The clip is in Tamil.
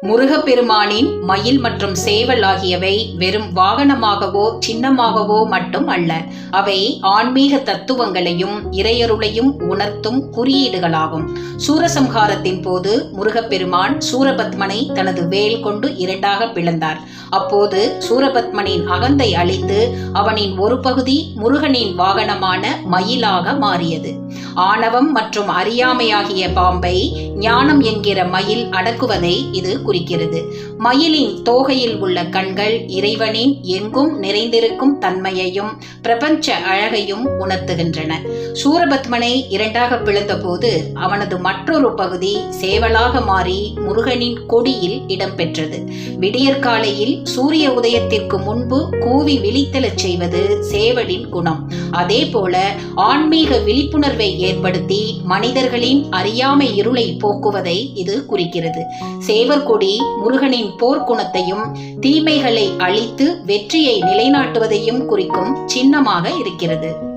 முருகப்பெருமானின் மயில் மற்றும் சேவல் ஆகியவை வெறும் வாகனமாகவோ சின்னமாகவோ மட்டும் அல்ல, அவை ஆன்மீக தத்துவங்களையும் இறையருளையும் உணர்த்தும் குறியீடுகளாகும். சூரசம்ஹாரத்தின் போது முருகப்பெருமான் சூரபத்மனை தனது வேல் கொண்டு இரண்டாக பிளந்தார். அப்போது சூரபத்மனின் அகந்தை அழிந்து அவனின் ஒரு பகுதி முருகனின் வாகனமான மயிலாக மாறியது. ஆணவம் மற்றும் அறியாமையாகிய பாம்பை ஞானம் என்கிற மயில் அடக்குவதை இது குறிக்கிறது. மயிலின் தோகையில் உள்ள கண்கள் இறைவனின் எங்கும் நிறைந்திருக்கும் தன்மையையும் பிரபஞ்ச அழகையும் உணர்த்துகின்றன. சூரபத்மனை இரண்டாக பிளந்த போது அவனது மற்றொரு பகுதி சேவலாக மாறி முருகனின் கொடியில் இடம்பெற்றது. விடியற்காலையில் சூரிய உதயத்திற்கு முன்பு கூவி விழித்தெழச் செய்வது சேவலின் குணம். அதே போல ஆன்மீக விழிப்புணர்வை ஏற்படுத்தி மனிதர்களின் அறியாமை இருளை போக்குவதை இது குறிக்கிறது. சேவற்கொடி முருகனின் போர்க்குணத்தையும் தீமைகளை அழித்து வெற்றியை நிலைநாட்டுவதையும் குறிக்கும் சின்னமாக இருக்கிறது.